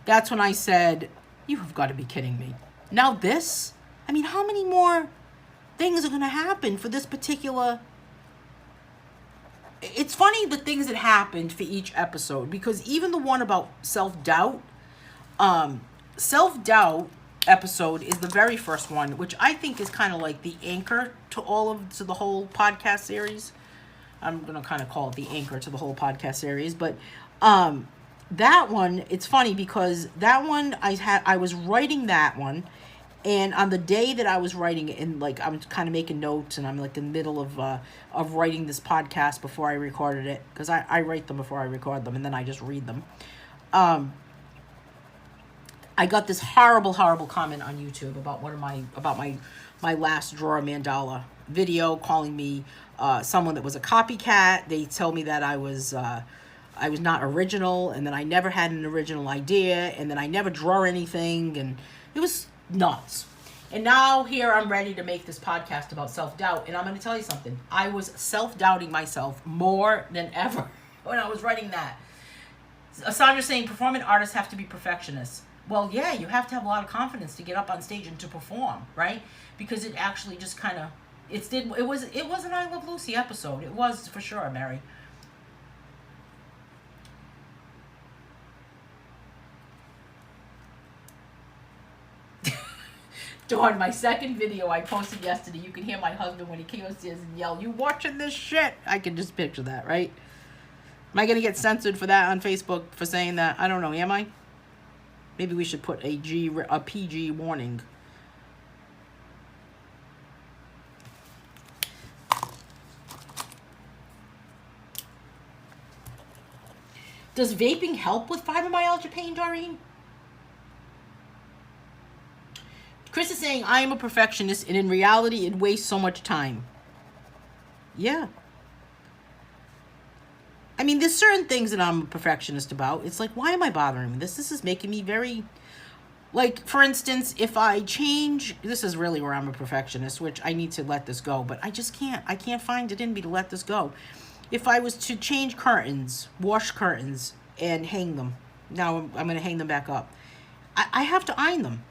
[SPEAKER 1] that's when I said, you have got to be kidding me. Now this? I mean, how many more things are going to happen for this particular... It's funny the things that happened for each episode, because even the one about self-doubt, self-doubt episode is the very first one, which I think is kind of like the anchor to the whole podcast series. I'm going to kind of call it the anchor to the whole podcast series, but that one, it's funny because that one I was writing that one, and on the day that I was writing it, and like I'm kind of making notes, and I'm like in the middle of writing this podcast before I recorded it, because I write them before I record them, and then I just read them. I got this horrible comment on YouTube about my last drawer mandala video, calling me someone that was a copycat. They tell me that I was not original, and that I never had an original idea, and that I never draw anything, and it was nuts. And now here I'm ready to make this podcast about self-doubt, and I'm going to tell you something. I was self-doubting myself more than ever when I was writing that. Sandra's saying performing artists have to be perfectionists. Well, yeah, you have to have a lot of confidence to get up on stage and to perform, right? Because it actually just kind of, it was an I Love Lucy episode. It was for sure, Mary. Dawn, my second video I posted yesterday, you can hear my husband when he came upstairs and yell, "You watching this shit?" I can just picture that, right? Am I going to get censored for that on Facebook for saying that? I don't know, am I? Maybe we should put a PG warning. Does vaping help with fibromyalgia pain, Doreen? Chris is saying, I am a perfectionist, and in reality, it wastes so much time. Yeah. I mean, there's certain things that I'm a perfectionist about. It's like, why am I bothering with this? This is making me very... Like, for instance, if I change... This is really where I'm a perfectionist, which I need to let this go. But I just can't. I can't find it in me to let this go. If I was to change curtains, wash curtains, and hang them... Now I'm going to hang them back up. I have to iron them.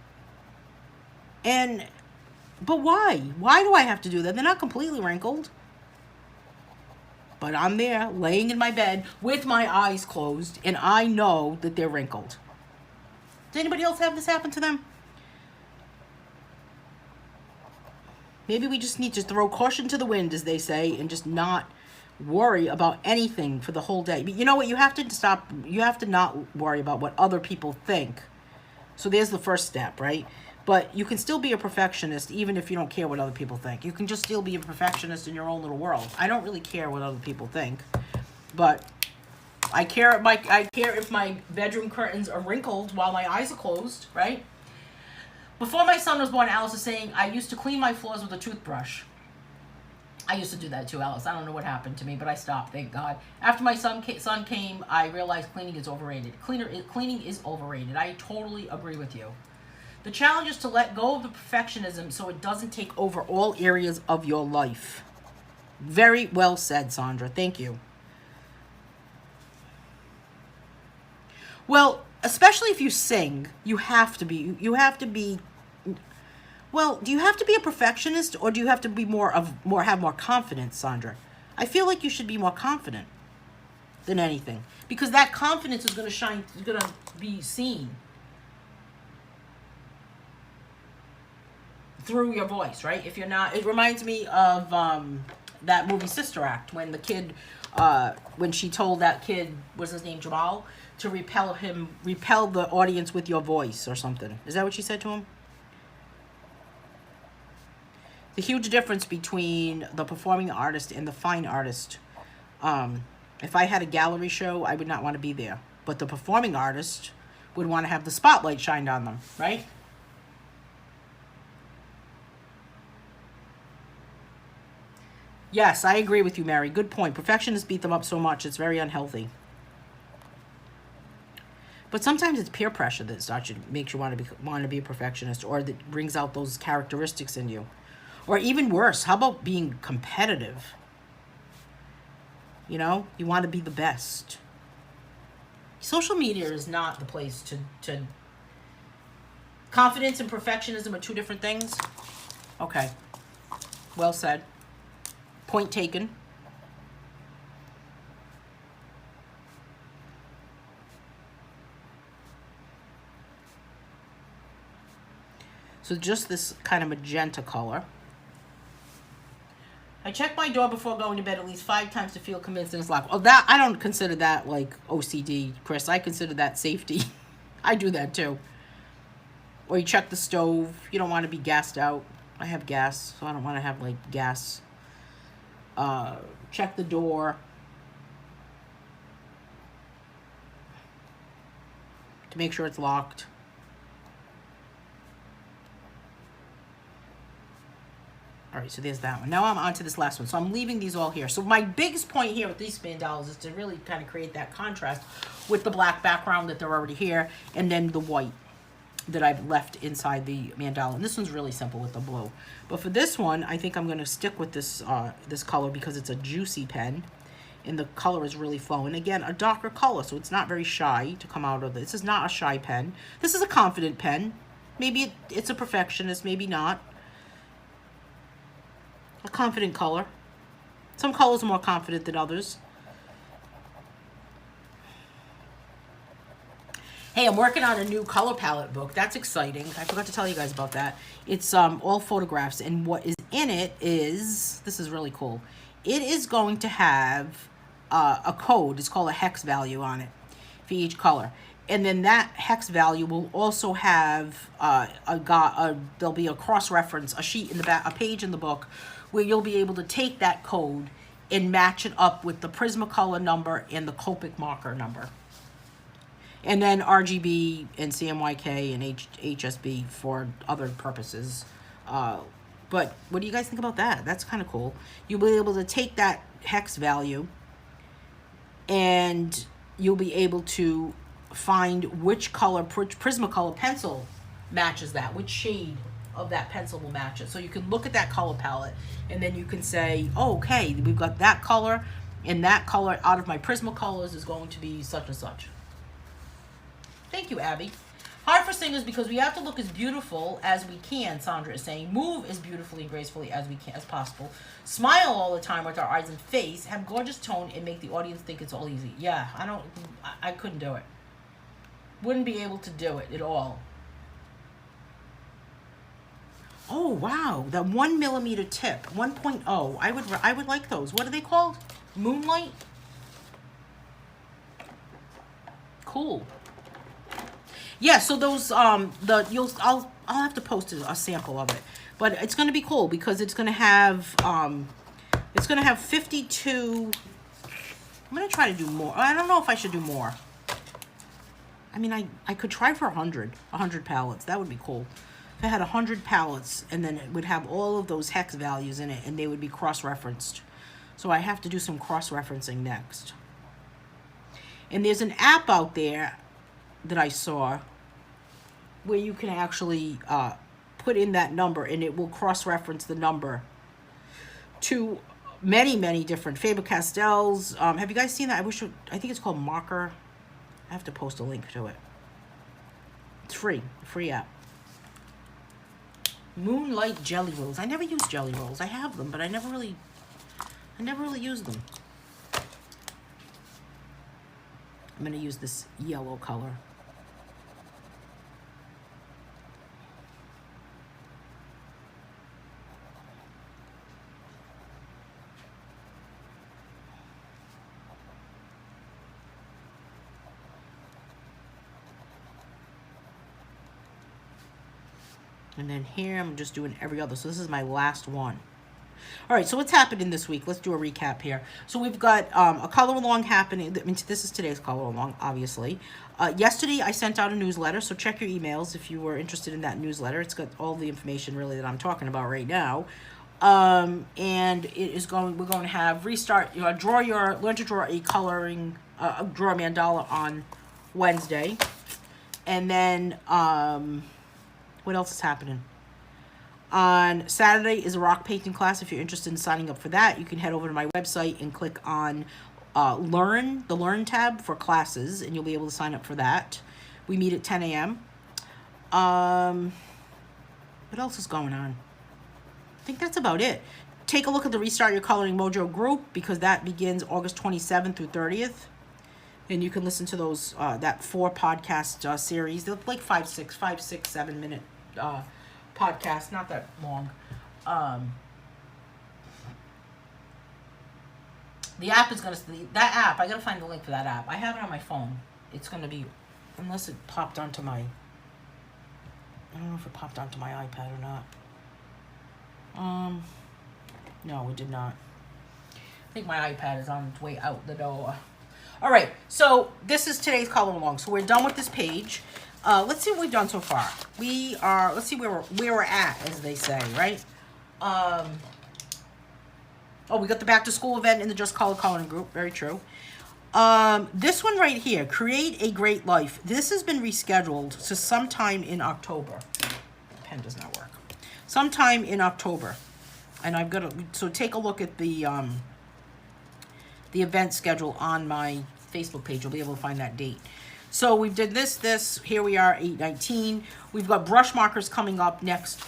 [SPEAKER 1] But why? Why do I have to do that? They're not completely wrinkled. But I'm there, laying in my bed, with my eyes closed, and I know that they're wrinkled. Does anybody else have this happen to them? Maybe we just need to throw caution to the wind, as they say, and just not worry about anything for the whole day. But you know what? You have to stop. You have to not worry about what other people think. So there's the first step, right? But you can still be a perfectionist even if you don't care what other people think. You can just still be a perfectionist in your own little world. I don't really care what other people think, but I care if my bedroom curtains are wrinkled while my eyes are closed, right? Before my son was born, Alice is saying, I used to clean my floors with a toothbrush. I used to do that too, Alice. I don't know what happened to me, but I stopped, thank God. After my son came, I realized cleaning is overrated. Cleaning is overrated. I totally agree with you. The challenge is to let go of the perfectionism so it doesn't take over all areas of your life. Very well said, Sandra. Thank you. Well, especially if you sing, you have to be, well, do you have to be a perfectionist, or do you have to be have more confidence, Sandra? I feel like you should be more confident than anything, because that confidence is going to shine, is going to be seen through your voice, right? If you're not, it reminds me of that movie Sister Act, when the kid, when she told that kid, what's his name, Jamal, to repel the audience with your voice or something. Is that what she said to him? The huge difference between the performing artist and the fine artist. If I had a gallery show, I would not want to be there. But the performing artist would want to have the spotlight shined on them, right? Yes, I agree with you, Mary. Good point. Perfectionists beat them up so much, it's very unhealthy. But sometimes it's peer pressure that starts you, makes you want to be a perfectionist, or that brings out those characteristics in you. Or even worse, how about being competitive? You know, you want to be the best. Social media is not the place to... Confidence and perfectionism are two different things? Okay. Well said. Point taken. So just this kind of magenta color. I check my door before going to bed at least 5 times to feel convinced it's locked. Oh, that, I don't consider that like OCD, Chris. I consider that safety. I do that too. Or you check the stove. You don't want to be gassed out. I have gas, so I don't want to have like gas. Check the door. To make sure it's locked. All right, so there's that one. Now I'm on to this last one. So I'm leaving these all here. So my biggest point here with these mandalas is to really kind of create that contrast with the black background that they're already here, and then the white that I've left inside the mandala. And this one's really simple with the blue. But for this one, I think I'm going to stick with this this color because it's a juicy pen, and the color is really flowing. Again, a darker color, so it's not very shy to come out of this. This is not a shy pen. This is a confident pen. Maybe it's a perfectionist, maybe not. A confident color. Some colors are more confident than others. Hey, I'm working on a new color palette book. That's exciting. I forgot to tell you guys about that. It's all photographs, and what is in it is, this is really cool. It is going to have a code. It's called a hex value on it for each color. And then that hex value will also have there'll be a cross-reference, a sheet in the back, a page in the book, where you'll be able to take that code and match it up with the Prismacolor number and the Copic marker number. And then RGB and CMYK and HSB for other purposes. But what do you guys think about that? That's kind of cool. You'll be able to take that hex value and you'll be able to find which color Prismacolor pencil matches that, which shade of that pencil will match it. So you can look at that color palette and then you can say, oh, okay, we've got that color, and that color out of my Prismacolors is going to be such and such. Thank you, Abby. Hard for singers because we have to look as beautiful as we can, Sandra is saying. Move as beautifully and gracefully as we can, as possible. Smile all the time with our eyes and face. Have gorgeous tone and make the audience think it's all easy. Yeah, I couldn't do it. Wouldn't be able to do it at all. Oh, wow. That 1mm tip, 1.0. I would like those. What are they called? Moonlight? Cool. Yeah, so those I'll have to post a sample of it. But it's going to be cool because it's going to have 52. I'm going to try to do more. I don't know if I should do more. I mean, I could try for 100 palettes. That would be cool. If I had 100 palettes and then it would have all of those hex values in it and they would be cross-referenced. So I have to do some cross-referencing next. And there's an app out there that I saw where you can actually put in that number and it will cross-reference the number to many different Faber-Castells. Have you guys seen that? I think it's called Marker. I have to post a link to it. It's free app. Moonlight jelly rolls. I never use jelly rolls. I have them, but I never really use them. I'm going to use this yellow color. And then here, I'm just doing every other. So this is my last one. All right, so what's happening this week? Let's do a recap here. So we've got a color along happening. I mean, this is today's color along, obviously. Yesterday, I sent out a newsletter, so check your emails if you were interested in that newsletter. It's got all the information, really, that I'm talking about right now. And it is we're going to have restart, learn to draw a coloring, draw a mandala on Wednesday. And then, what else is happening? On Saturday is a rock painting class. If you're interested in signing up for that, you can head over to my website and click on the Learn tab for classes, and you'll be able to sign up for that. We meet at 10 a.m. What else is going on? I think that's about it. Take a look at the Restart Your Coloring Mojo group, because that begins August 27th through 30th. And you can listen to those, that 4 podcast series. They're like 5, 6, 7 minute podcast, not that long. The app is that app, I gotta find the link for that app. I have it on my phone. It's gonna be, unless it popped onto my, I don't know if it popped onto my iPad or not. No, it did not. I think my iPad is on its way out the door. All right, so this is today's color along. So we're done with this page. Let's see what we've done so far. Let's see where we're at, as they say, right? We got the back to school event in the Just Color Coloring group. Very true. This one right here, Create a Great Life. This has been rescheduled to sometime in October. The pen does not work. Sometime in October. And I've got to, so take a look at the event schedule on my Facebook page. You'll be able to find that date. So we did this. Here we are, 8/19. We've got brush markers coming up next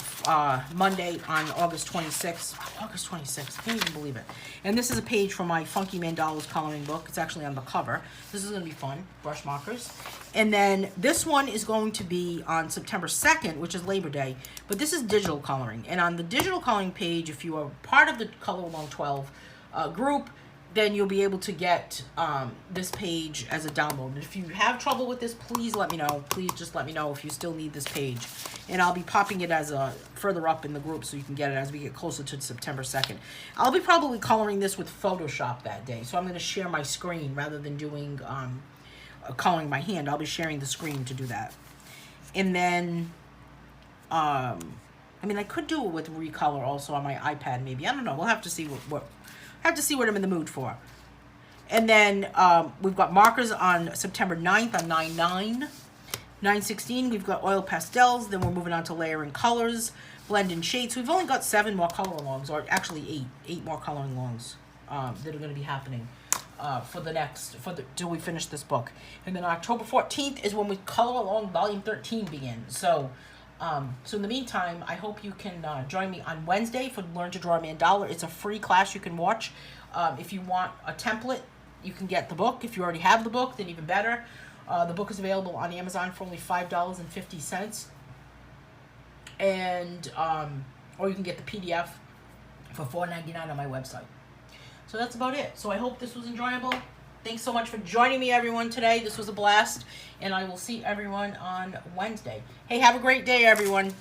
[SPEAKER 1] Monday on August 26th. August 26th. I can't even believe it. And this is a page from my Funky Mandalas coloring book. It's actually on the cover. This is going to be fun. Brush markers. And then this one is going to be on September 2nd, which is Labor Day. But this is digital coloring. And on the digital coloring page, if you are part of the Color Along 12 group, then you'll be able to get this page as a download. And if you have trouble with this, please let me know. Please just let me know if you still need this page. And I'll be popping it as a further up in the group so you can get it as we get closer to September 2nd. I'll be probably coloring this with Photoshop that day. So I'm going to share my screen rather than doing coloring by hand. I'll be sharing the screen to do that. And then, I mean, I could do it with Recolor also on my iPad maybe. I don't know. We'll have to see what I'm in the mood for. And then we've got markers on September 9th on 9/9. 9/16, we've got oil pastels. Then we're moving on to layering colors, blend in shades. So we've only got 7 more color alongs, or actually 8 more coloring alongs that are going to be happening till we finish this book. And then October 14th is when we color along volume 13 begins. So in the meantime, I hope you can join me on Wednesday for Learn to Draw a Mandala. It's a free class you can watch. If you want a template, you can get the book. If you already have the book, then even better. The book is available on Amazon for only $5.50. And, or you can get the PDF for $4.99 on my website. So that's about it. So I hope this was enjoyable. Thanks so much for joining me, everyone, today. This was a blast, and I will see everyone on Wednesday. Hey, have a great day, everyone.